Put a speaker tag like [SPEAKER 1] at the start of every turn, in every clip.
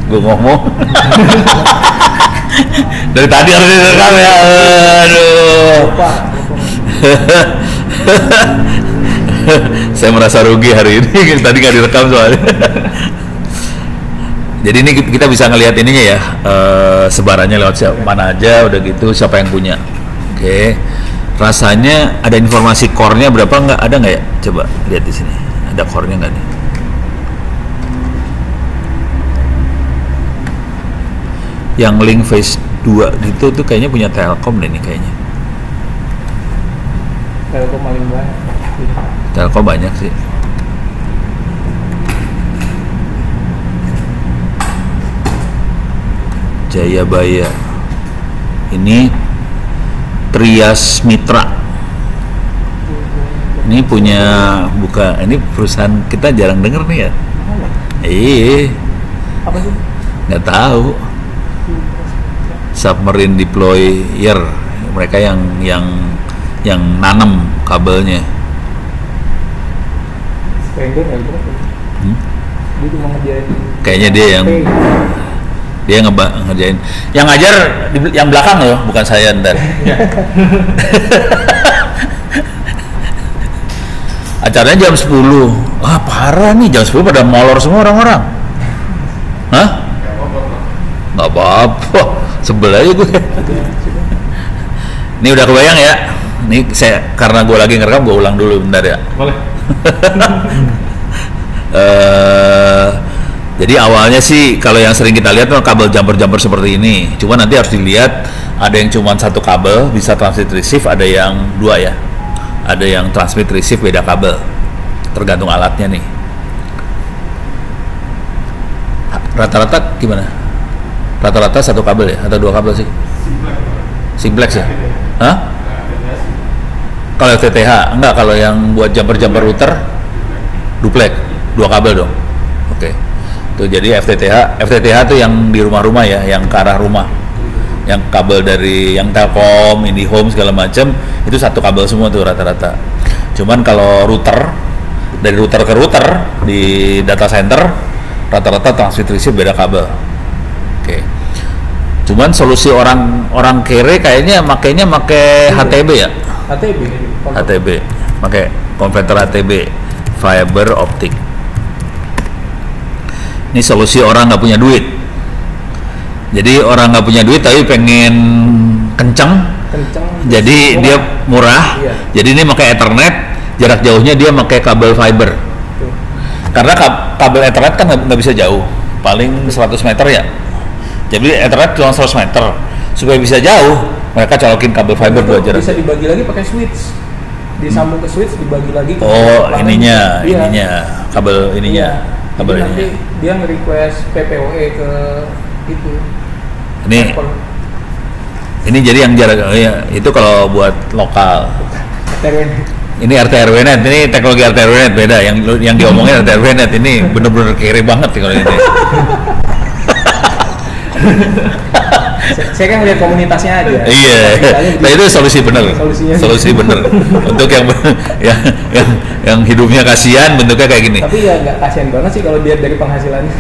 [SPEAKER 1] Gue ngomong. Dari tadi harus direkam ya. Aduh. Saya merasa rugi hari ini. Tadi nggak direkam soalnya. Jadi ini kita bisa ngelihat ininya ya, sebarannya lewat siapa, mana aja, udah gitu siapa yang punya. Oke. Rasanya ada informasi core-nya berapa nggak? Ada nggak ya? Coba lihat di sini. Ada core-nya nggak nih? Yang link phase 2 gitu tuh kayaknya punya Telkom deh nih kayaknya.
[SPEAKER 2] Telkom paling banyak.
[SPEAKER 1] Telkom banyak sih. Jayabaya. Ini Trias Mitra. Ini punya ini perusahaan kita jarang denger nih ya.
[SPEAKER 2] Apa sih?
[SPEAKER 1] Nggak tahu. Submarine deployer, mereka yang nanam kabelnya.
[SPEAKER 2] Stranger ya berapa? Dia cuma ngerjain.
[SPEAKER 1] Kayaknya dia ngerjain. Yang ngajar yang belakang loh, bukan saya ntar. Acaranya jam 10. Ah parah nih, jam 10 pada molor semua orang-orang. Hah? Nggak apa-apa, sebel aja gue. Ini udah kebayang ya? Ini saya karena gue lagi ngerekam, gue ulang dulu bentar ya.
[SPEAKER 3] Boleh.
[SPEAKER 1] Jadi awalnya sih kalau yang sering kita lihat kabel jumper seperti ini. Cuma nanti harus dilihat, ada yang cuma satu kabel bisa transmit receive, ada yang dua ya. Ada yang transmit receive beda kabel. Tergantung alatnya nih. Rata-rata gimana? Rata-rata satu kabel ya atau dua kabel sih? Simplex ya? Hah? Kalau FTTH enggak, kalau yang buat jumper router duplex, dua kabel dong. Oke. Tuh jadi FTTH tuh yang di rumah-rumah ya, yang ke arah rumah. Yang kabel dari yang Telkom, IndiHome segala macam itu satu kabel semua tuh rata-rata. Cuman kalau router dari router ke router di data center rata-rata transmit receive beda kabel. Oke. Cuman solusi orang kere kayaknya makainya pakai HTB ya. HTB. Pakai konverter HTB, fiber optic. Ini solusi orang nggak punya duit. Jadi orang nggak punya duit tapi pengen kenceng. Jadi murah. Dia murah. Iya. Jadi ini pakai Ethernet, jarak jauhnya dia pakai kabel fiber. Tuh. Karena kabel Ethernet kan nggak bisa jauh, paling 100 meter ya. Jadi Ethernet cuma 100 meter. Supaya bisa jauh, mereka colokin kabel fiber buat jarak.
[SPEAKER 2] Bisa dibagi lagi pakai switch. Disambung ke switch, dibagi lagi ke
[SPEAKER 1] ininya kabel ininya.
[SPEAKER 2] Iya.
[SPEAKER 1] Kabel
[SPEAKER 2] jadi nanti dia nge-request PPOE ke itu.
[SPEAKER 1] Ini jadi yang jarak itu kalau buat lokal. Ini RT/RW-net, ini teknologi RT/RW-net beda. Yang diomongin RT/RW-net ini bener-bener kere banget kalau ini.
[SPEAKER 2] Saya kan melihat komunitasnya aja.
[SPEAKER 1] Iya. Nah itu solusi bener. Solusi bener. Untuk yang hidupnya kasihan bentuknya kayak gini.
[SPEAKER 2] Tapi ya nggak kasihan banget sih kalau dia dari penghasilannya.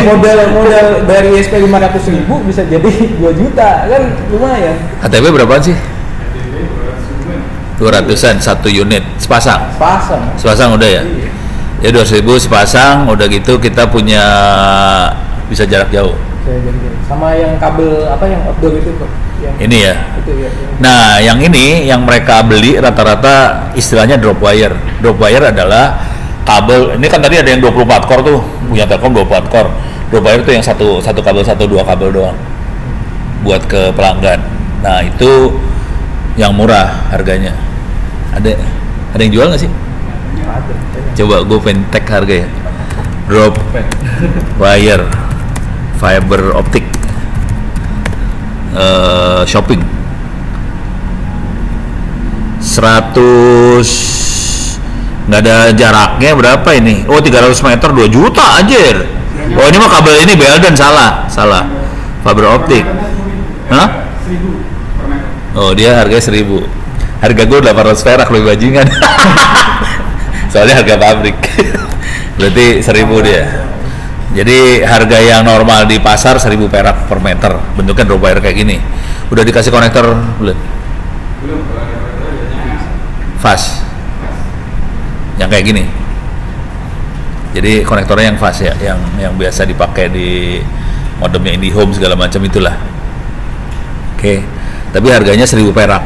[SPEAKER 2] Modal dari ISP 500.000 bisa jadi 2 juta kan lumayan.
[SPEAKER 1] HTB berapaan sih? 200-an satu unit sepasang. Sepasang udah ya. Ya 200.000 sepasang, udah gitu kita punya bisa jarak jauh.
[SPEAKER 2] Sama yang kabel yang outdoor itu kok.
[SPEAKER 1] Ini ya.
[SPEAKER 2] Itu ya.
[SPEAKER 1] Nah, yang ini yang mereka beli rata-rata istilahnya drop wire. Drop wire adalah kabel. Ini kan tadi ada yang 24 core tuh, punya Telkom 24 core. Drop wire itu yang satu kabel, dua kabel doang. Buat ke pelanggan. Nah, itu yang murah harganya. Ada yang jual nggak sih?
[SPEAKER 2] Ada.
[SPEAKER 1] Coba gue pengen tag harga ya. Drop wire fiber optic shopping 100 nggak ada jaraknya berapa ini? Oh 300 meter 2 juta anjir. Oh ini mah kabel ini Belden salah fiber optic. Hah? Oh dia harganya 1.000. Harga gue 800 perak lebih bajingan. Soalnya harga pabrik. Berarti 1.000 dia. Jadi harga yang normal di pasar 1.000 perak per meter, bentuknya drop wire kayak gini. Udah dikasih konektor belum?
[SPEAKER 3] Belum,
[SPEAKER 1] Fast. Yang kayak gini. Jadi konektornya yang fast ya, yang biasa dipakai di modemnya IndiHome segala macam itulah. Oke. Tapi harganya 1.000 perak.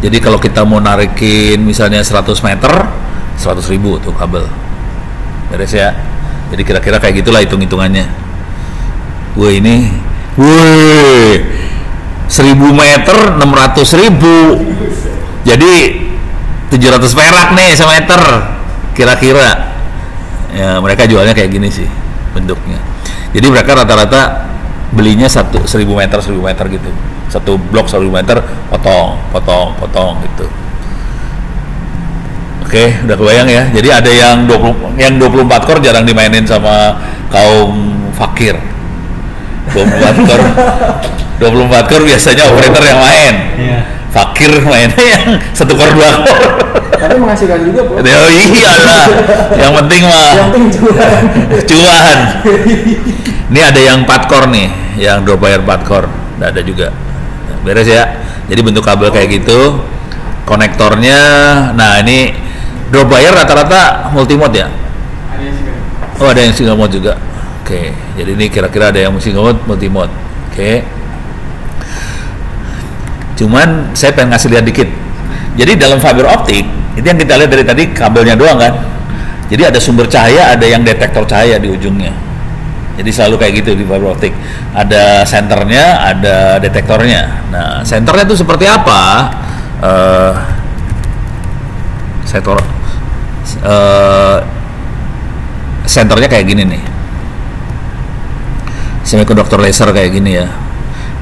[SPEAKER 1] Jadi kalau kita mau narikin misalnya 100 meter, 100.000 tuh kabel. Beres ya. Jadi kira-kira kayak gitulah hitung-hitungannya. Wah ini, 1.000 meter 600.000. Jadi 700 perak nih semeter kira-kira. Ya mereka jualnya kayak gini sih bentuknya. Jadi mereka rata-rata belinya 1.000 meter gitu. Satu blok 1.000 meter potong gitu. Oke, udah kebayang ya. Jadi ada yang 24 core jarang dimainin sama kaum fakir. 24 core biasanya operator yang main.
[SPEAKER 2] Iya.
[SPEAKER 1] Fakir mainnya yang 1 core 2 core.
[SPEAKER 2] Tapi menghasilkan juga, Bro.
[SPEAKER 1] Oh iyalah. Yang penting mah
[SPEAKER 2] Yang penting cuan.
[SPEAKER 1] cuan. Ini ada yang 4 core nih, yang drop wire 4 core. Ada juga. Beres ya. Jadi bentuk kabel kayak gitu. Konektornya, nah ini drop wire rata-rata multimode ya.
[SPEAKER 3] ada yang sih.
[SPEAKER 1] Oh ada yang single mode juga. Oke, jadi ini kira-kira ada yang single mode, multimode. Oke. Cuman saya pengen ngasih lihat dikit. Jadi dalam fiber optik itu yang kita lihat dari tadi kabelnya doang kan. Jadi ada sumber cahaya, ada yang detektor cahaya di ujungnya. Jadi selalu kayak gitu di fiber optik. Ada senternya, ada detektornya. Nah, senternya itu seperti apa? Senternya kayak gini nih. Semiconductor laser kayak gini ya.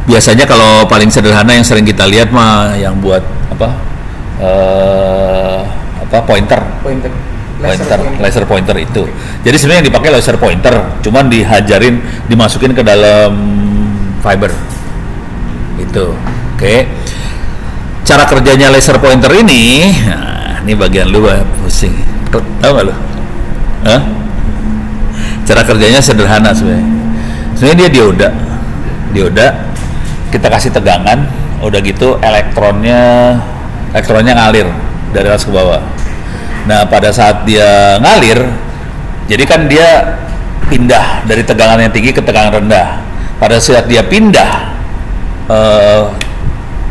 [SPEAKER 1] Biasanya kalau paling sederhana yang sering kita lihat mah yang buat pointer laser pointer itu. Jadi sebenarnya yang dipakai laser pointer, cuman dimasukin ke dalam fiber. Itu. Oke. Cara kerjanya laser pointer ini, nah, ini bagian lu pusing. Tahu nggak lu? Hah? Cara kerjanya sederhana sebenarnya. Sebenarnya dia dioda. Kita kasih tegangan, udah gitu elektronnya ngalir dari atas ke bawah. Nah pada saat dia ngalir, jadi kan dia pindah dari tegangan yang tinggi ke tegangan rendah. Pada saat dia pindah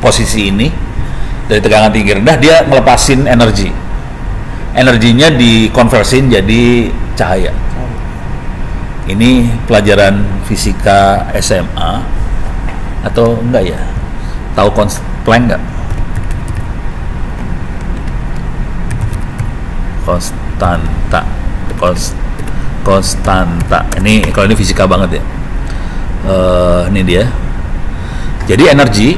[SPEAKER 1] posisi ini dari tegangan tinggi rendah, dia ngelepasin energi. Energinya dikonversiin jadi cahaya. Ini pelajaran fisika SMA atau enggak ya? Tahu Planck enggak? Konstanta. Ini kalau ini fisika banget ya. Ini dia. Jadi energi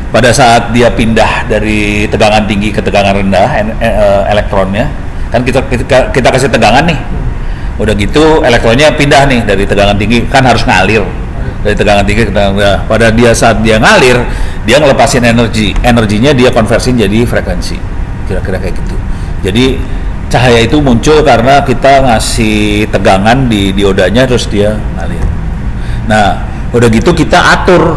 [SPEAKER 1] pada saat dia pindah dari tegangan tinggi ke tegangan rendah, elektronnya kan kita kasih tegangan nih. Udah gitu elektronnya pindah nih dari tegangan tinggi, kan harus ngalir dari tegangan tinggi ke tegangan rendah. Pada saat dia ngalir, dia ngelepasin energinya dia konversiin jadi frekuensi, kira-kira kayak gitu. Jadi cahaya itu muncul karena kita ngasih tegangan di diodanya, terus dia ngalir. Nah udah gitu kita atur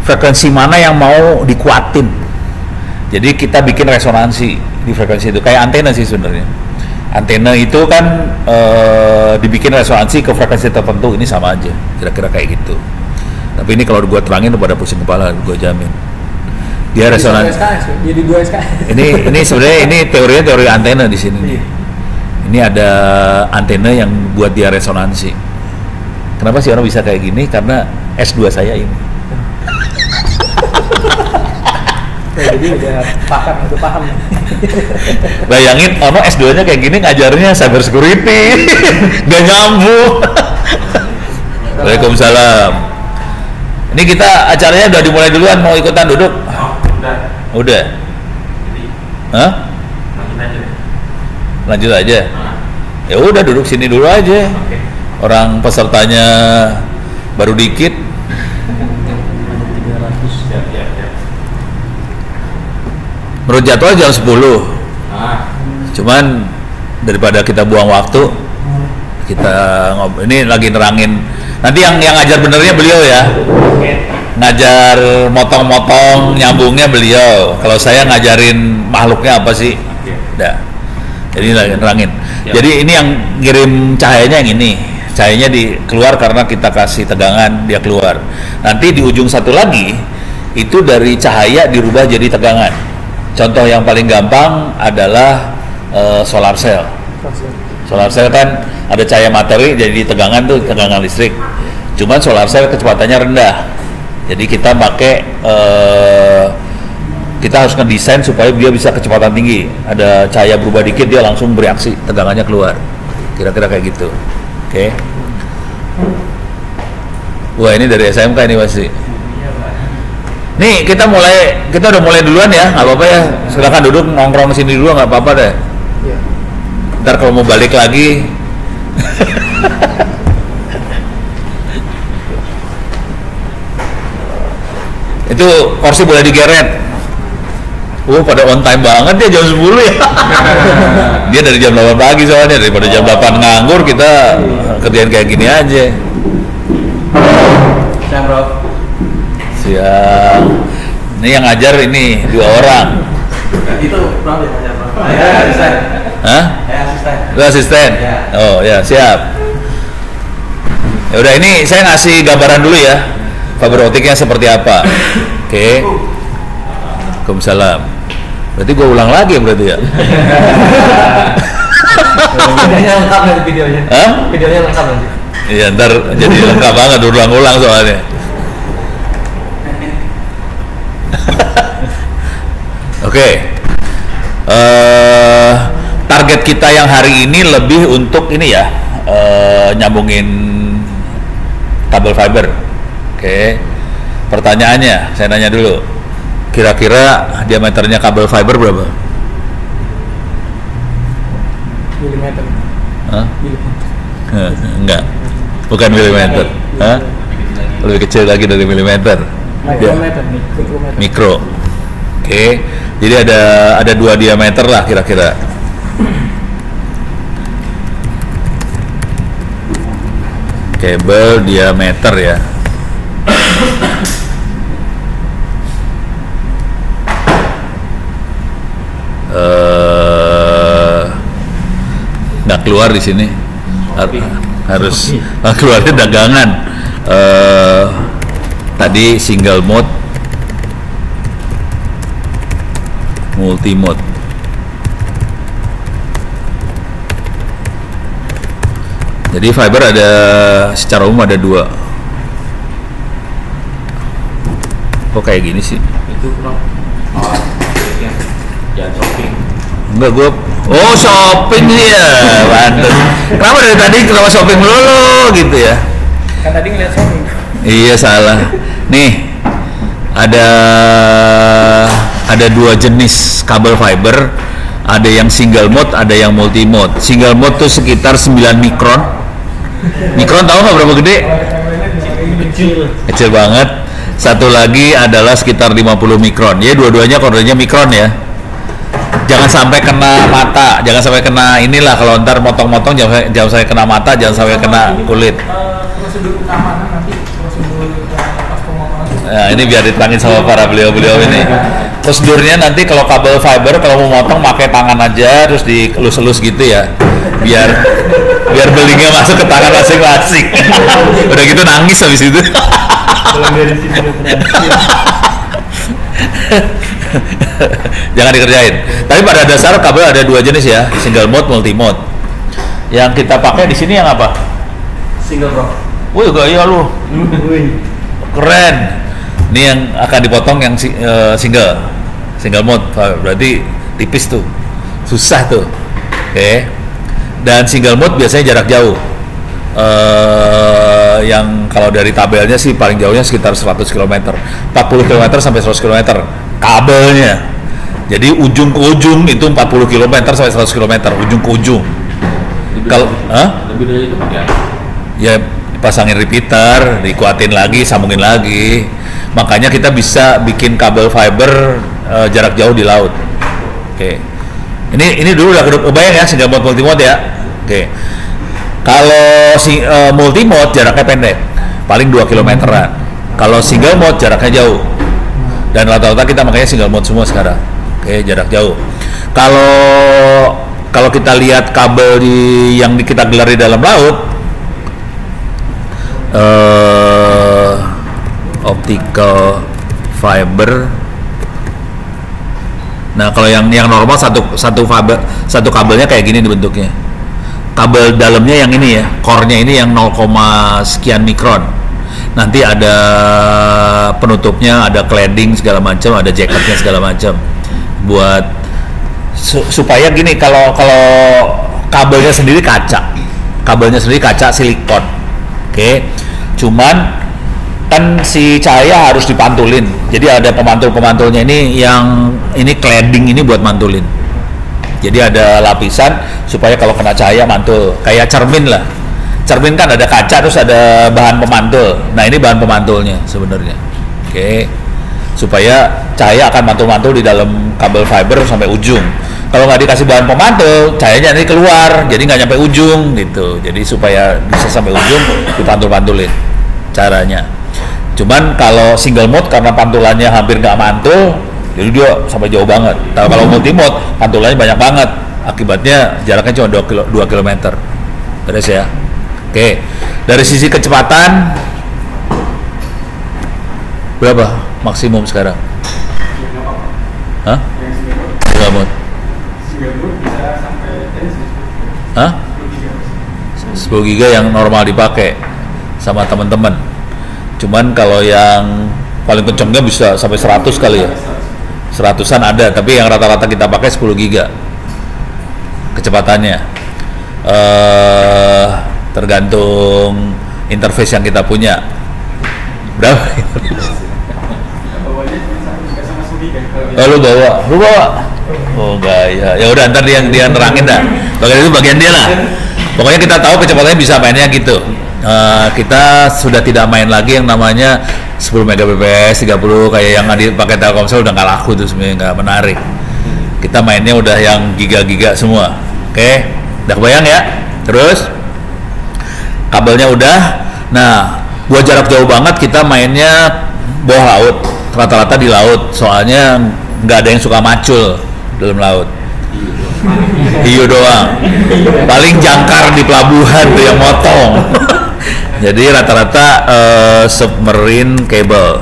[SPEAKER 1] frekuensi mana yang mau dikuatin. Jadi kita bikin resonansi di frekuensi itu, kayak antena sih sebenarnya. Antena itu kan dibikin resonansi ke frekuensi tertentu, ini sama aja, kira-kira kayak gitu. Tapi ini kalau gue terangin udah pada pusing kepala, gue jamin. Dia resonansi.
[SPEAKER 2] Jadi 2 SKS.
[SPEAKER 1] Ini sebenarnya ini teori antena di sini nih. Ini ada antena yang buat dia resonansi. Kenapa sih orang bisa kayak gini? Karena S2 saya ini.
[SPEAKER 2] Jadi udah paham.
[SPEAKER 1] Bayangin, S2-nya kayak gini ngajarnya cyber security, gak nyambung. Waalaikumsalam. Ini kita acaranya udah dimulai duluan, mau ikutan duduk? Udah. Hah? Lanjut aja. Ya udah duduk sini dulu aja. Orang pesertanya baru dikit. Menurut jadwal jam 10. Cuman daripada kita buang waktu, Kita ini lagi nerangin. Nanti yang ngajar benernya beliau ya. Ngajar motong-motong nyambungnya beliau. Kalau saya ngajarin makhluknya apa sih? Dah. Jadi lagi nerangin. Jadi ini yang ngirim cahayanya yang ini. Cahayanya keluar karena kita kasih tegangan dia keluar. Nanti di ujung satu lagi itu dari cahaya dirubah jadi tegangan. Contoh yang paling gampang adalah solar cell. Solar cell kan ada cahaya materi jadi tegangan tuh tegangan listrik. Cuman solar cell kecepatannya rendah. Jadi kita pakai kita harus ngedesain supaya dia bisa kecepatan tinggi. Ada cahaya berubah dikit dia langsung bereaksi, tegangannya keluar. Kira-kira kayak gitu. Oke. Wah, ini dari SMK ini masih. Nih kita udah mulai duluan ya, nggak apa-apa ya. Silakan duduk nongkrong sini dulu nggak apa-apa deh. Ntar kalau mau balik lagi. Itu kursi boleh digeret. Pada on time banget dia jam 10 ya. Dia dari jam 8 pagi soalnya, daripada jam 8 nganggur kita kerjain kayak gini aja.
[SPEAKER 3] Siap bro.
[SPEAKER 1] Siap. Ini yang ngajar ini 2 orang.
[SPEAKER 3] Itu bro ya ngajar bro. Ya asisten.
[SPEAKER 1] Hah?
[SPEAKER 3] Ya asisten.
[SPEAKER 1] Lu asisten?
[SPEAKER 3] Ya.
[SPEAKER 1] Oh ya siap. Ya udah ini saya ngasih gambaran dulu ya. Fiber optiknya seperti apa? Oke. Waalaikumsalam. Berarti gue ulang lagi berarti ya?
[SPEAKER 3] Videonya lengkap nanti videonya.
[SPEAKER 1] Hah?
[SPEAKER 3] Videonya lengkap nanti.
[SPEAKER 1] Iya ntar jadi lengkap banget ulang-ulang soalnya. Oke. Target kita yang hari ini lebih untuk ini ya, nyambungin kabel fiber. Oke. Pertanyaannya, saya nanya dulu. Kira-kira diameternya kabel fiber berapa?
[SPEAKER 2] Milimeter.
[SPEAKER 1] Hah? Enggak. Bukan milimeter. Hah? Lebih kecil lagi dari milimeter.
[SPEAKER 2] Mikrometer.
[SPEAKER 1] Mikro. Oke. Jadi ada 2 diameter lah kira-kira. Kabel diameter ya. Nggak keluar di sini. Harus keluarnya dagangan. Tadi single mode, multi mode. Jadi fiber ada secara umum ada 2. Kok kayak gini sih?
[SPEAKER 3] Itu bro. Jangan shopping.
[SPEAKER 1] Enggak, gua shopping sih ya, Banten. Kenapa dari tadi kenapa shopping melulu gitu ya?
[SPEAKER 2] Kan tadi ngeliat Sony.
[SPEAKER 1] Iya salah. Nih ada 2 jenis kabel fiber. Ada yang single mode, ada yang multi mode. Single mode tuh sekitar 9 mikron. Mikron tahu nggak berapa gede? Kecil banget. Satu lagi adalah sekitar 50 mikron. Ya dua-duanya kodenya mikron ya. Jangan sampai kena mata, jangan sampai kena inilah kalau ntar motong-motong jangan sampai kena mata, jangan sampai kena kulit.
[SPEAKER 2] Prosedur keamanan nanti, prosedur pas pemotongan.
[SPEAKER 1] Nah, ini biar diterangin sama para beliau-beliau ini. Prosedurnya nanti kalau kabel fiber kalau mau motong pakai tangan aja terus dielus-elus gitu ya. Biar belingnya masuk ke tangan masing-masing. Udah gitu nangis habis itu.
[SPEAKER 3] Kalau dari sini udah berhasil.
[SPEAKER 1] Jangan dikerjain. Tapi pada dasar kabel ada 2 jenis ya, single mode, multi mode. Yang kita pakai di sini yang apa?
[SPEAKER 3] Single bro.
[SPEAKER 1] Wih, gaya lu. Keren. Ini yang akan dipotong yang single mode, berarti tipis tuh, susah tuh. Oke. Dan single mode biasanya jarak jauh. Yang kalau dari tabelnya sih paling jauhnya sekitar 100 km, 40 km sampai 100 km kabelnya. Jadi ujung ke ujung itu 40 km sampai 100 km, ujung ke ujung. Kalau
[SPEAKER 3] lebih dari itu pakai apa?
[SPEAKER 1] Ya pasangin repeater, dikuatin lagi, sambungin lagi. Makanya kita bisa bikin kabel fiber jarak jauh di laut. Oke. Ini dulu udah kebayang ya single mode multi mode ya. Oke. Kalau multi mode jaraknya pendek, paling 2 kilometeran. Kalau single mode jaraknya jauh. Dan rata-rata kita makanya single mode semua sekarang. Oke, jarak jauh. Kalau kita lihat kabel yang kita gelar di dalam laut, optical fiber. Nah, kalau yang normal satu kabelnya kayak gini dibentuknya. Kabel dalamnya yang ini ya, core-nya ini yang 0, sekian mikron. Nanti ada penutupnya, ada cladding segala macam, ada jacketnya segala macam. Buat supaya gini, kalau kabelnya sendiri kaca silikon. Oke. Cuman kan si cahaya harus dipantulin, jadi ada pemantul-pemantulnya ini cladding ini buat mantulin. Jadi ada lapisan supaya kalau kena cahaya mantul, kayak cermin lah. Cermin kan ada kaca terus ada bahan pemantul. Nah, ini bahan pemantulnya sebenarnya. Oke. Supaya cahaya akan mantul-mantul di dalam kabel fiber sampai ujung. Kalau nggak dikasih bahan pemantul, cahayanya nanti keluar, jadi nggak nyampe ujung gitu. Jadi supaya bisa sampai ujung dipantul-pantulin caranya. Cuman kalau single mode karena pantulannya hampir nggak mantul, jadi dia sampai jauh banget. Kalau multi mode pantulannya banyak banget, akibatnya jaraknya cuma 2 km. Beres ya. Oke. Dari sisi kecepatan berapa maksimum sekarang? Hah? Single mode.
[SPEAKER 4] Single mode bisa sampai 10
[SPEAKER 1] Hah? 10 giga yang normal dipakai sama teman-teman. Cuman kalau yang paling kencengnya bisa sampai 100 kali ya. 100-an ada, tapi yang rata-rata kita pakai 10 giga kecepatannya. Tergantung interface yang kita punya. Berapa?
[SPEAKER 4] bawahnya juga sama Sudi kan kalau
[SPEAKER 1] Oh, lu bawa? Oh enggak ya. Ya udah ntar dia nerangin dah. Bagian itu bagian dia lah. Pokoknya kita tahu kecepatannya bisa mainnya gitu. Kita sudah tidak main lagi yang namanya 10 Mbps, 30 kayak yang pakai Telkomsel udah nggak laku tuh sebenarnya, nggak menarik. Kita mainnya udah yang giga-giga semua. Oke, udah kebayang ya? Terus kabelnya udah. Nah, buat jarak jauh banget kita mainnya bawah laut, rata-rata di laut. Soalnya nggak ada yang suka macul dalam laut. Hiu doang. Paling jangkar di pelabuhan tuh yang motong. Jadi rata-rata submarine cable.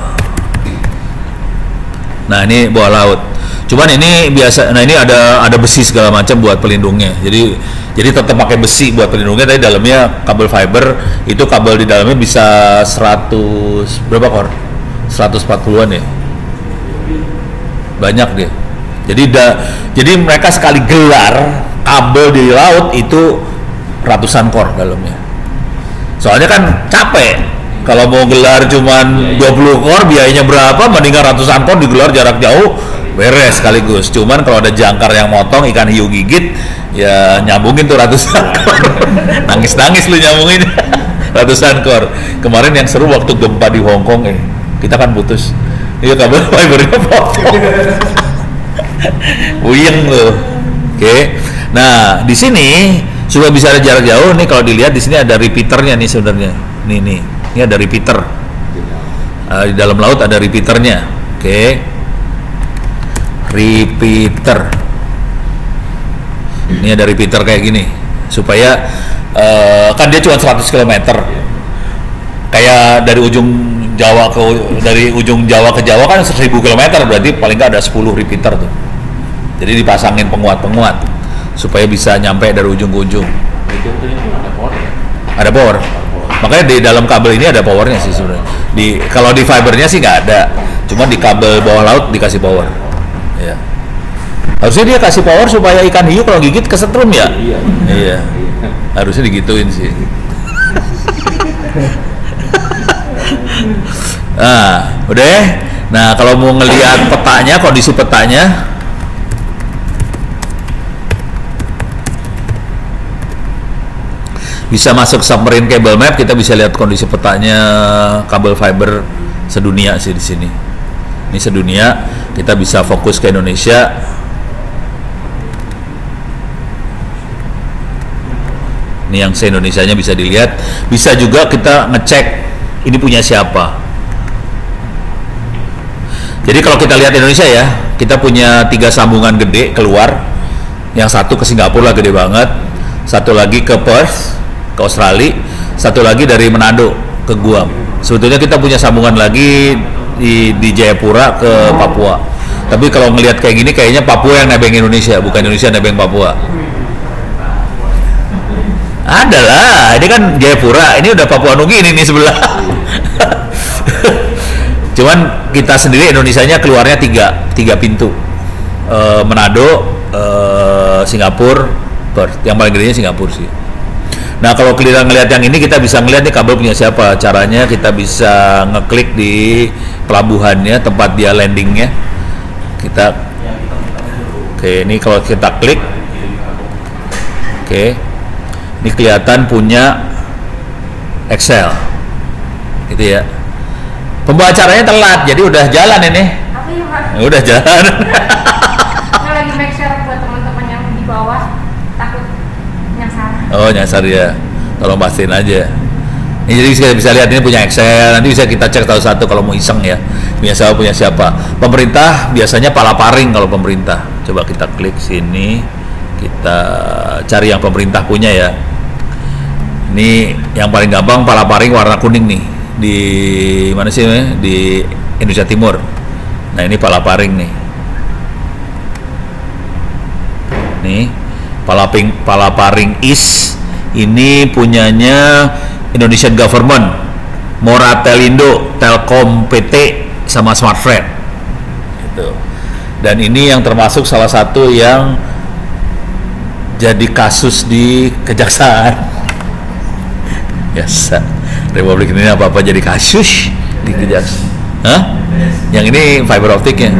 [SPEAKER 1] Nah, ini bawah laut. Cuman ini biasa. Nah, ini ada besi segala macam buat pelindungnya. Jadi tetap pakai besi buat pelindungnya. Tapi dalamnya kabel fiber. Itu kabel di dalamnya bisa 100 berapa core? 140-an ya. Banyak dia. Jadi mereka sekali gelar kabel di laut itu ratusan core dalamnya. Soalnya kan capek. Kalau mau gelar cuman 20 core biayanya berapa? Mendingan ratusan core digelar jarak jauh, beres sekaligus. Cuman kalau ada jangkar yang motong, ikan hiu gigit, ya nyambungin tuh ratusan core. Nangis-nangis lu nyambungin ratusan core. Kemarin yang seru waktu gempa di Hong Kong kita kan putus. Iya, kabel fibernya potong. Uyeng loh. Oke. Nah, di sini sudah bisa ada jarak jauh nih. Kalau dilihat di sini ada repeaternya nih sebenarnya. Nih. Ini ada repeater. Di dalam laut ada repeaternya. Oke. Repeater. Ini ada repeater kayak gini. Supaya kan dia cuma 100 km. Kayak dari ujung Jawa ke Jawa kan 1000 km, berarti paling nggak ada 10 repeater tuh. Jadi dipasangin penguat supaya bisa nyampe dari ujung ke ujung.
[SPEAKER 3] Ada power ya?
[SPEAKER 1] Ada power. Makanya di dalam kabel ini ada powernya sih sebenarnya. Kalau di fibernya sih nggak ada. Cuma di kabel bawah laut dikasih power. Ya. Harusnya dia kasih power supaya ikan hiu kalau gigit kesetrum ya. Iya. Harusnya digituin sih. Nah, udah. Nah, kalau mau ngelihat petanya, kondisi petanya, bisa masuk submarine cable map, kita bisa lihat kondisi petanya kabel fiber sedunia sih di sini. Ini sedunia, kita bisa fokus ke Indonesia. Ini Ini yang se-Indonesianya bisa dilihat. Bisa juga kita ngecek ini punya siapa. Jadi kalau kita lihat Indonesia ya, kita punya 3 sambungan gede keluar. Yang satu ke Singapura lah, gede banget. Satu lagi ke Perth, ke Australia. Satu lagi dari Manado ke Guam. Sebetulnya kita punya sambungan lagi di Jayapura ke Papua. Tapi kalau ngelihat kayak gini, kayaknya Papua yang nebeng Indonesia, bukan Indonesia nebeng Papua. Ada lah, ini kan Jayapura, ini udah Papua Nugini nih sebelah. Cuman kita sendiri Indonesianya keluarnya tiga pintu, Manado, Singapura, Perth. Yang paling gedenya Singapura sih. Nah kalau kita ngelihat yang ini, kita bisa ngelihat nih kabel punya siapa. Caranya kita bisa ngeklik di pelabuhannya, tempat dia landingnya. Oke, ini kalau kita klik, oke, ini kelihatan punya Excel, gitu ya. Pembawa acaranya telat, jadi udah jalan ini.
[SPEAKER 5] Apa ya Pak?
[SPEAKER 1] Udah jalan.
[SPEAKER 5] Saya lagi make sure buat teman-teman yang di bawah takut nyasar.
[SPEAKER 1] Oh nyasar ya, tolong pastiin aja. Ini jadi kita bisa lihat ini punya Excel, nanti bisa kita cek satu-satu kalau mau iseng ya. Punya siapa. Pemerintah biasanya Palaparing kalau pemerintah. Coba kita klik sini, kita cari yang pemerintah punya ya. Ini yang paling gampang Palaparing warna kuning nih. Di mana sih? Di Indonesia Timur. Nah ini Palaparing nih. Nih Palaparing East ini punyanya Indonesian Government, Moratelindo, Telkom PT, sama Smartfren gitu. Dan ini yang termasuk salah satu yang jadi kasus di kejaksaan. Biasa Republik ini apa-apa jadi kasus di kejaksaan. Hah? Yang ini fiber optiknya.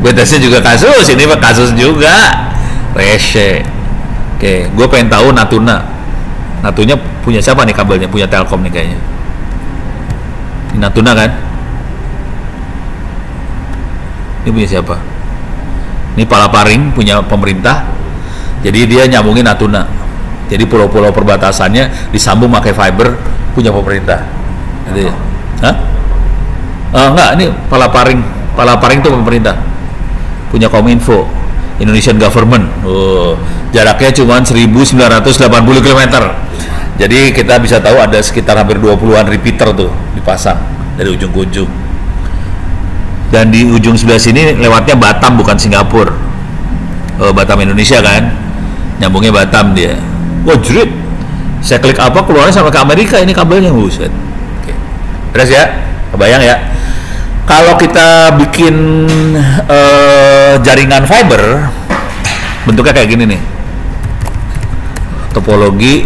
[SPEAKER 1] BTS-nya juga kasus, ini kasus juga. Rese. Oke, gue pengen tahu Natuna punya siapa nih kabelnya? Punya Telkom nih kayaknya. Ini Natuna kan? Ini punya siapa? Ini Palaparing punya pemerintah. Jadi dia nyambungin Natuna. Jadi pulau-pulau perbatasannya disambung pakai fiber punya pemerintah. Gitu ya. Hah? Enggak, ini Palaparing itu pemerintah. Punya Kominfo, Indonesian Government. Jaraknya cuma 1980 km. Jadi kita bisa tahu ada sekitar hampir 20-an repeater tuh dipasang dari ujung ke ujung. Dan di ujung sebelah sini lewatnya Batam bukan Singapura. Batam Indonesia kan. Nyambungnya Batam dia. Wah, jerit. Saya klik apa keluarnya sampai ke Amerika ini kabelnya, buset. Oke. Terus ya, kebayang ya. Kalau kita bikin jaringan fiber bentuknya kayak gini nih. Topologi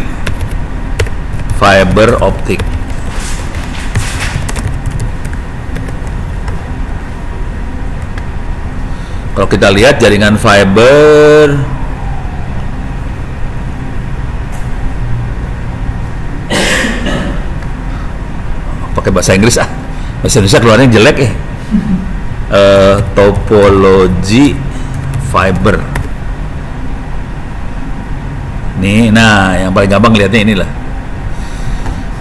[SPEAKER 1] fiber optik. Kalau kita lihat jaringan fiber pakai bahasa Inggris bahasa Indonesia keluarnya jelek ya. Topologi fiber. Nih, nah yang paling gampang lihatnya inilah.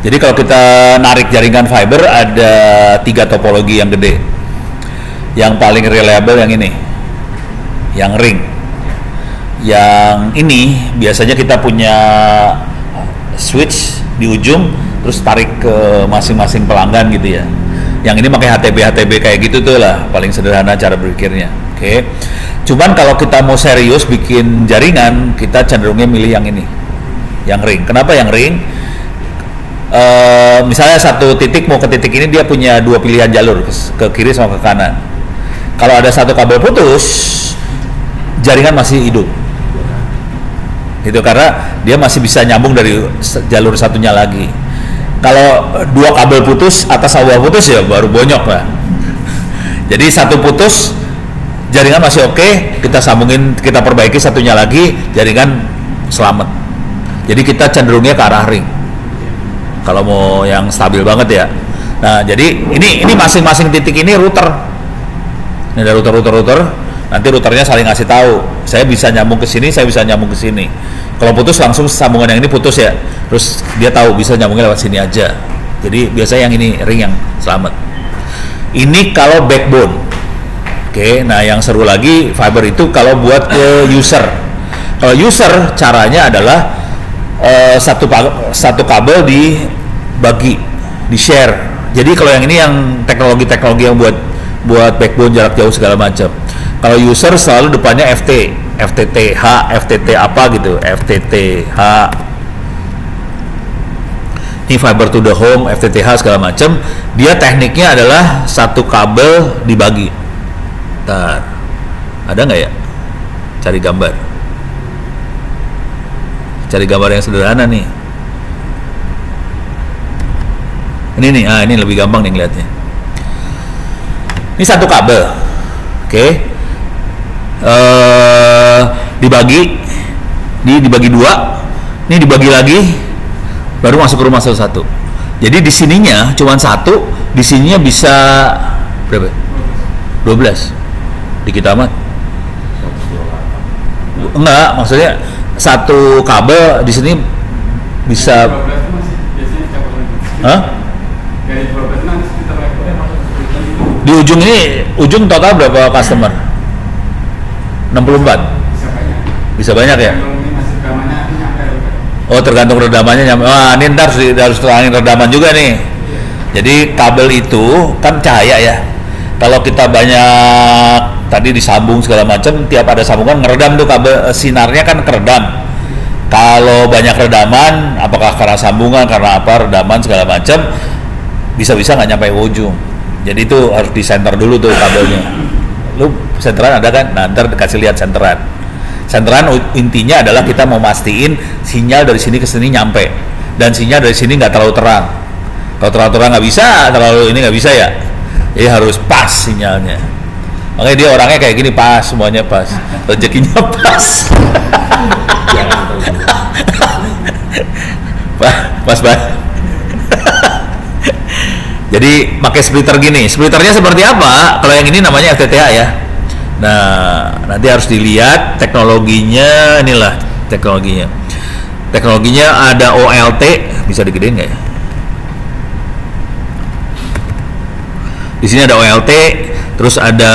[SPEAKER 1] Jadi kalau kita narik jaringan fiber ada 3 topologi yang gede. Yang paling reliable yang ini, yang ring. Yang ini biasanya kita punya switch di ujung, terus tarik ke masing-masing pelanggan gitu ya. Yang ini pakai HTB kayak gitu tuh lah, paling sederhana cara berpikirnya. Oke. Cuman kalau kita mau serius bikin jaringan, kita cenderungnya milih yang ini, yang ring. Kenapa yang ring? Misalnya satu titik mau ke titik ini, dia punya 2 pilihan jalur, ke kiri sama ke kanan. Kalau ada satu kabel putus, jaringan masih hidup. Itu karena dia masih bisa nyambung dari jalur satunya lagi. Kalau 2 kabel putus, atas sama bawah putus ya baru bonyok lah. Jadi satu putus, jaringan masih oke, kita sambungin, kita perbaiki satunya lagi, jaringan selamat. Jadi kita cenderungnya ke arah ring. Kalau mau yang stabil banget ya. Nah, jadi ini masing-masing titik ini router. Ini ada router. Nanti routernya saling ngasih tahu, saya bisa nyambung ke sini, saya bisa nyambung ke sini. Kalau putus langsung sambungan yang ini putus ya. Terus dia tahu bisa nyambungnya lewat sini aja. Jadi biasanya yang ini ring yang selamat. Ini kalau backbone. Oke, nah yang seru lagi fiber itu kalau buat ke user. Kalau user caranya adalah satu kabel dibagi, di share. Jadi kalau yang ini yang teknologi yang buat backbone jarak jauh segala macam. Kalau user selalu depannya FTTH, FTT apa gitu, FTTH. Ini fiber to the home, FTTH segala macam. Dia tekniknya adalah satu kabel dibagi. Ntar, ada nggak ya? Cari gambar. Cari gambar yang sederhana nih. Ini nih, ini lebih gampang nih ngeliatnya. Ini satu kabel, oke. Dibagi, dibagi dua, ini dibagi lagi, baru masuk ke rumah satu-satu. Jadi di sininya cuma satu, di sininya bisa berapa? 12. Dikit amat. Enggak, maksudnya satu kabel di sini bisa.
[SPEAKER 4] 12 itu masih biasanya cabang.
[SPEAKER 1] Hah?
[SPEAKER 4] Dari 12 nanti sekitar
[SPEAKER 1] Di ujung ini, ujung total berapa customer? 64?
[SPEAKER 4] bisa banyak.
[SPEAKER 1] Bisa banyak ya?
[SPEAKER 4] Kalau ini masih redamannya nyampe.
[SPEAKER 1] Oh, tergantung redamannya nyampe. Wah, ini ntar harus terangin redaman juga nih. Jadi kabel itu kan cahaya ya. Kalau kita banyak tadi disambung segala macam, tiap ada sambungan ngeredam tuh kabel, sinarnya kan keredam. Kalau banyak redaman, apakah karena sambungan, karena apa, redaman segala macam, bisa-bisa nggak nyampe ujung. Jadi itu harus di center dulu tuh kabelnya. Lu senteran ada kan? Nah, ntar dikasih lihat senteran. Senteran intinya adalah kita mau mastiin sinyal dari sini ke sini nyampe, dan sinyal dari sini nggak terlalu terang. Kalau terlalu terang nggak bisa, terlalu ini nggak bisa ya. Jadi harus pas sinyalnya. Makanya dia orangnya kayak gini, pas, semuanya pas, rezekinya pas. Pas banget. Jadi pakai splitter gini. Splitternya seperti apa? Kalau yang ini namanya FTTH ya. Nah, nanti harus dilihat teknologinya. Inilah teknologinya. Teknologinya ada OLT, bisa digedein nggak ya? Di sini ada OLT, terus ada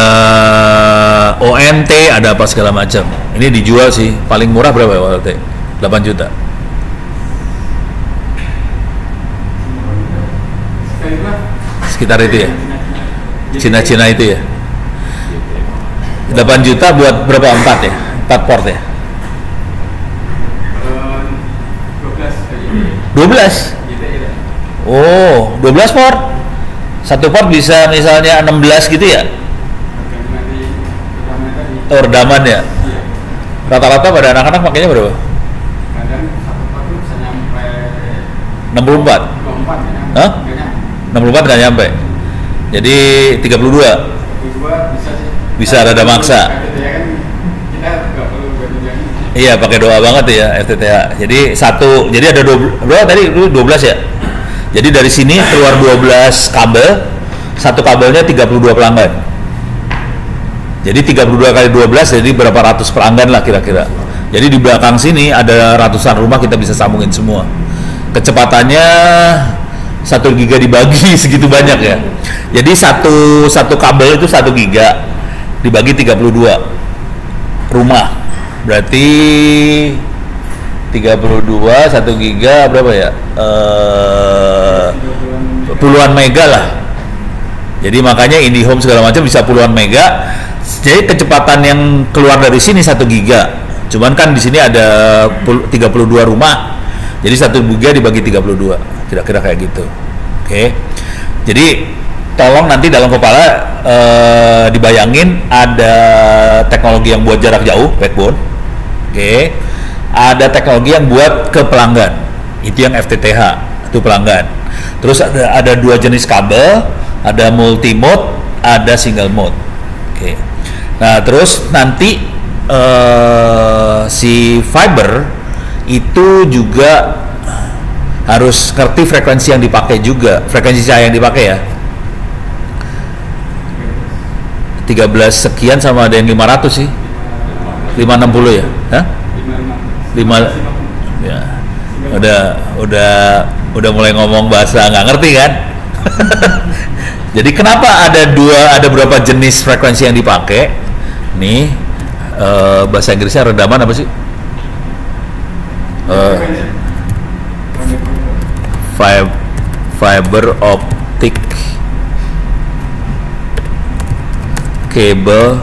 [SPEAKER 1] ONT, ada apa segala macam. Ini dijual sih, paling murah berapa ya OLT? 8 juta. Sekitar itu ya? Cina-Cina itu ya? 8 juta buat berapa? 4 ya? 4 port ya? 12? Oh, 12 port? Satu port bisa misalnya 16 gitu ya? Oh, redaman ya? Rata-rata pada anak-anak makanya berapa?
[SPEAKER 4] Kadang satu port itu bisa nyampe
[SPEAKER 1] 64?
[SPEAKER 4] 24 ya?
[SPEAKER 1] Hah? 64 nggak nyampe? Jadi 32?
[SPEAKER 4] 32 bisa sih.
[SPEAKER 1] Bisa rada maksa?
[SPEAKER 4] FTTH kan kita nggak perlu berbincang.
[SPEAKER 1] Iya, pakai doa banget ya FTTH. Jadi jadi ada berapa tadi? 12 ya? Jadi dari sini keluar 12 kabel, satu kabelnya 32 pelanggan. Jadi 32 kali 12 jadi berapa ratus pelanggan lah kira-kira. Jadi di belakang sini ada ratusan rumah kita bisa sambungin semua. Kecepatannya 1 giga dibagi segitu banyak ya. Jadi satu kabel itu 1 giga dibagi 32 rumah. Berarti 32 1 giga berapa ya? Puluhan mega lah. Jadi makanya IndiHome segala macam bisa puluhan mega. Jadi kecepatan yang keluar dari sini 1 giga. Cuman kan di sini ada 32 rumah. Jadi 1 giga dibagi 32. Kira-kira kayak gitu. Oke. Jadi tolong nanti dalam kepala dibayangin ada teknologi yang buat jarak jauh, backbone. Oke. Ada teknologi yang buat ke pelanggan. Itu yang FTTH, itu pelanggan. Terus ada 2 jenis kabel, ada multi mode, ada single mode. Oke. Nah, terus nanti si fiber itu juga harus ngerti frekuensi yang dipakai juga, frekuensi cahaya yang dipakai ya. 13 sekian sama ada yang 500 sih. 560 ya? Hah? 5 ya. Udah mulai ngomong bahasa nggak ngerti kan? Jadi kenapa ada berapa jenis frekuensi yang dipakai? Nih bahasa Inggrisnya redaman apa sih? Fiber optic cable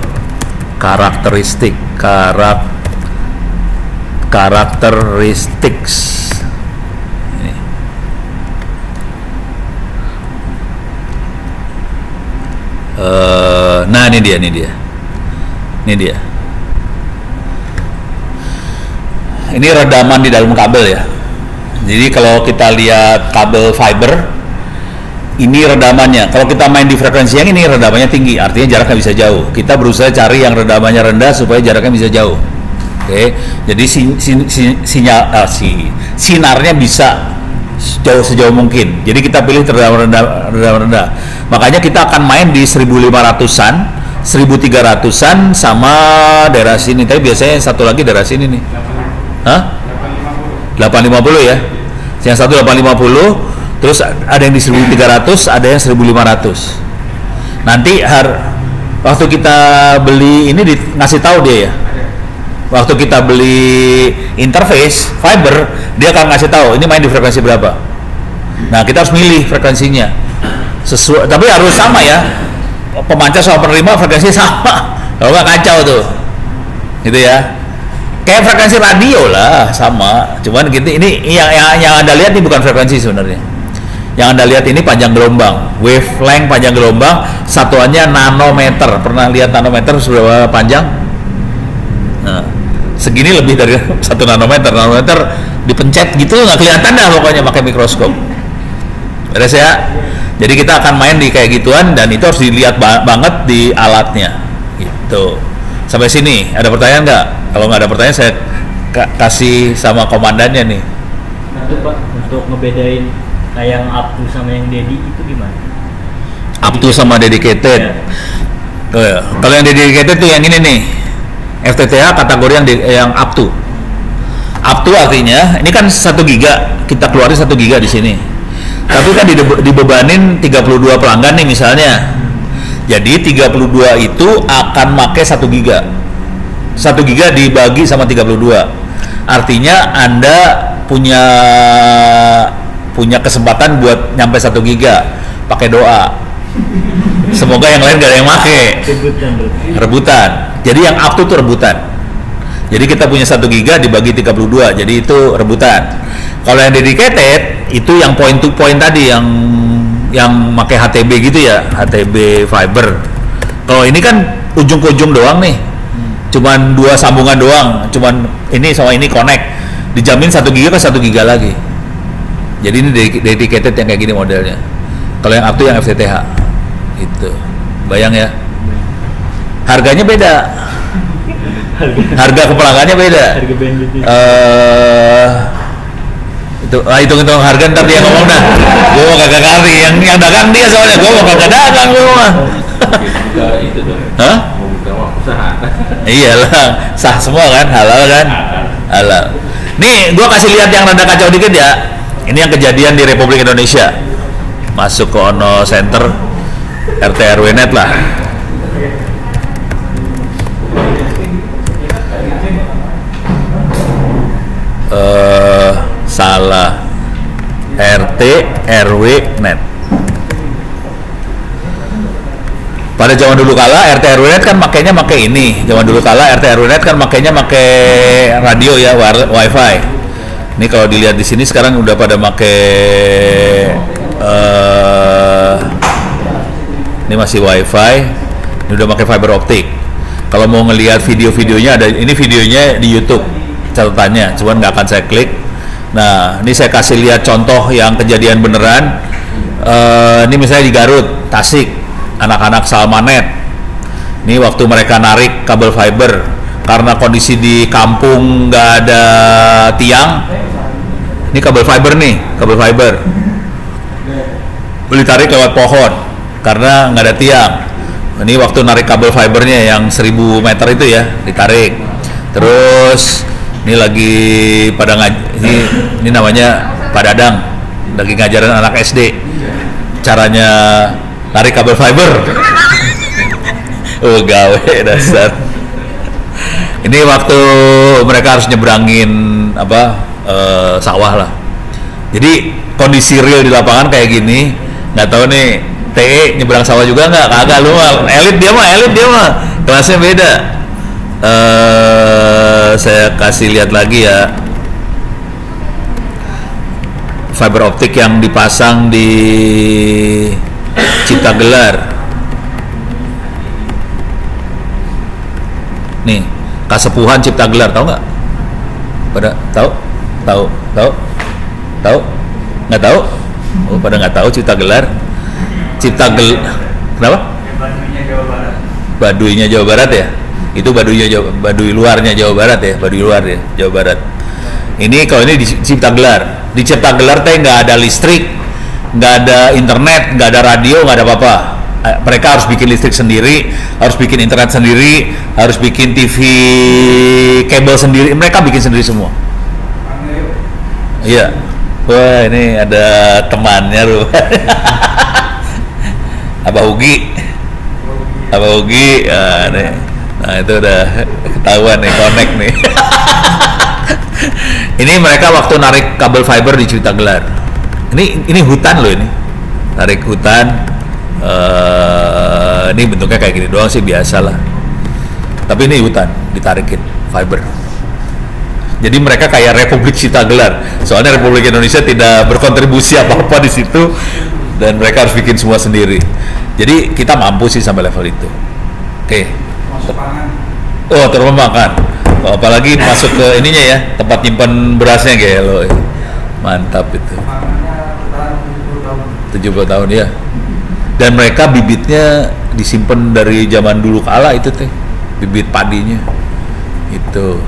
[SPEAKER 1] karakteristics. Nah ini dia. Ini redaman di dalam kabel ya. Jadi kalau kita lihat kabel fiber, ini redamannya. Kalau kita main di frekuensi yang ini, redamannya tinggi, artinya jaraknya bisa jauh. Kita berusaha cari yang redamannya rendah supaya jaraknya bisa jauh. Oke, jadi sinarnya bisa sejauh mungkin. Jadi kita pilih redaman rendah. Makanya kita akan main di 1500-an, 1300-an sama daerah sini. Tapi biasanya satu lagi daerah sini nih. Hah? 850 ya. Yang satu 850, terus ada yang di 1300, ada yang 1500. Nanti waktu kita beli ini ngasih tahu dia ya. Waktu kita beli interface fiber, dia akan ngasih tahu ini main di frekuensi berapa. Nah, kita harus milih frekuensinya. Tapi harus sama ya. Pemancar sama penerima frekuensi sama. Kalau nggak kacau tuh. Gitu ya. Kayak frekuensi radio lah, sama. Cuman gitu, ini yang Anda lihat ini bukan frekuensi sebenarnya. Yang Anda lihat ini panjang gelombang, wavelength panjang gelombang, satuannya nanometer. Pernah lihat nanometer seberapa panjang? Nah, segini lebih dari 1 nanometer. Nanometer dipencet gitu nggak kelihatan dah pokoknya pakai mikroskop. Beres ya? Jadi kita akan main di kayak gituan dan itu harus dilihat banget di alatnya. Gitu. Sampai sini, ada pertanyaan nggak? Kalau nggak ada pertanyaan, saya kasih sama komandannya nih.
[SPEAKER 2] Nah itu Pak, untuk ngebedain yang up to sama yang dedi itu gimana?
[SPEAKER 1] Up to sama dedicated. Ya. Kalau yang dedicated tuh yang ini nih, FTTH kategori yang up to. Up to artinya, ini kan 1 giga, kita keluarin 1 giga di sini. Tapi kan dibebanin 32 pelanggan nih misalnya. Jadi 32 itu akan pakai 1 giga. 1 giga dibagi sama 32. Artinya Anda punya kesempatan buat nyampe 1 giga. Pakai doa. Semoga yang lain gak ada yang pakai. Rebutan. Jadi yang up to rebutan. Jadi kita punya 1 giga dibagi 32. Jadi itu rebutan. Kalau yang dedicated itu yang point to point tadi yang pakai HTB gitu ya, HTB fiber. Kalau ini kan ujung ke ujung doang nih, cuman 2 sambungan doang, cuman ini sama ini connect, dijamin 1 giga ke 1 giga lagi. Jadi ini dedicated yang kayak gini modelnya. Kalau yang up to yang FTTH, itu, bayang ya. Harganya beda. Harga ke pelanggannya beda.
[SPEAKER 2] Harga bandwidth.
[SPEAKER 1] Hitung harga ntar dia ngomong dah. Gue mau kagak ngerti, yang dagang dia soalnya, gue mau kagak dagang gue mah.
[SPEAKER 3] Itu dong.
[SPEAKER 1] Hah?
[SPEAKER 3] Mau buka usaha.
[SPEAKER 1] Iyalah, sah semua kan, halal kan? Halal. Nih, gue kasih lihat yang rada kacau dikit ya. Ini yang kejadian di Republik Indonesia. Masuk ke Ono Center, RT RW net lah. Salah. RT RW net. Pada zaman dulu kala RT RW net kan makainya pakai ini. Zaman dulu kala RT RW net kan makainya pakai radio ya, wifi. Ini kalau dilihat di sini sekarang udah pada pakai ini masih wifi. Ini udah pakai fiber optik. Kalau mau ngelihat video-videonya ada, ini videonya di YouTube catatannya, cuman nggak akan saya klik. Nah, ini saya kasih lihat contoh yang kejadian beneran. Ini misalnya di Garut, Tasik, anak-anak Salmanet. Ini waktu mereka narik kabel fiber, karena kondisi di kampung nggak ada tiang. Ini kabel fiber nih, kabel fiber. Boleh tarik lewat pohon, karena nggak ada tiang. Ini waktu narik kabel fibernya yang 1000 meter itu ya, ditarik. Terus ini lagi pada ini namanya Pak Dadang lagi ngajarin anak SD caranya narik kabel fiber. Oh gawe dasar. Ini waktu mereka harus nyebrangin sawah lah. Jadi kondisi real di lapangan kayak gini, nggak tahu nih TE nyebrang sawah juga nggak? Kagak, lu mah elit dia mah kelasnya beda. Saya kasih lihat lagi ya fiber optik yang dipasang di Cipta Gelar. Nih, Kasepuhan Cipta Gelar, tahu nggak? Pada tahu? Nggak tahu? Oh, pada nggak tahu Cipta Gelar. Kenapa? Baduynya Jawa Barat ya? Itu Baduy luarnya Jawa Barat ya, Baduy luar ya, Jawa Barat. Ini kalau ini di Cipta Gelar. Di Cipta Gelar teh nggak ada listrik, nggak ada internet, nggak ada radio, nggak ada apa-apa. Mereka harus bikin listrik sendiri, harus bikin internet sendiri, harus bikin TV kabel sendiri. Mereka bikin sendiri semua. Iya. Wah, ini ada temannya loh. Abah Ugi. Nah itu udah ketahuan nih, connect nih. Ini mereka waktu narik kabel fiber di Cipta Gelar. Ini hutan loh ini. Narik hutan. Ini bentuknya kayak gini doang sih, biasa lah. Tapi ini hutan, ditarikin fiber. Jadi mereka kayak Republik Cipta Gelar. Soalnya Republik Indonesia tidak berkontribusi apa-apa di situ dan mereka harus bikin semua sendiri. Jadi kita mampu sih sampai level itu. Oke. Oh, terpemakan. Apalagi masuk ke ininya ya, tempat nyimpan berasnya kayak lo. Mantap itu. 70 tahun ya. Dan mereka bibitnya disimpan dari zaman dulu kala itu teh. Bibit padinya. Itu.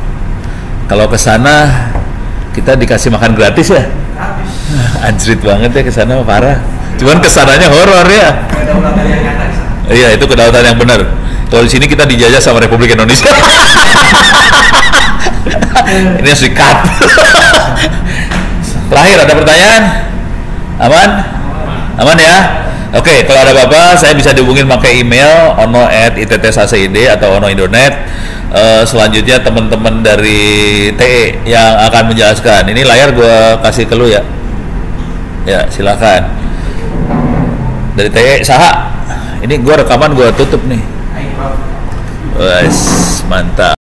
[SPEAKER 1] Kalau ke sana kita dikasih makan gratis ya. Anjrit banget ya ke sana, parah. Cuman kesananya horor ya. Iya, itu kedaulatan yang benar. Kalau di sini kita dijajah sama Republik Indonesia. Ini harus di-cut. Terakhir ada pertanyaan? Aman? Aman ya? Oke, kalau ada apa-apa saya bisa dihubungin pakai email ono@ittsasid atau ono-indonet. Selanjutnya teman-teman dari TE yang akan menjelaskan. Ini layar gua kasih ke lu ya. Ya, silakan. Dari TE saha. Ini gua rekaman gua tutup nih. Wes, mantap.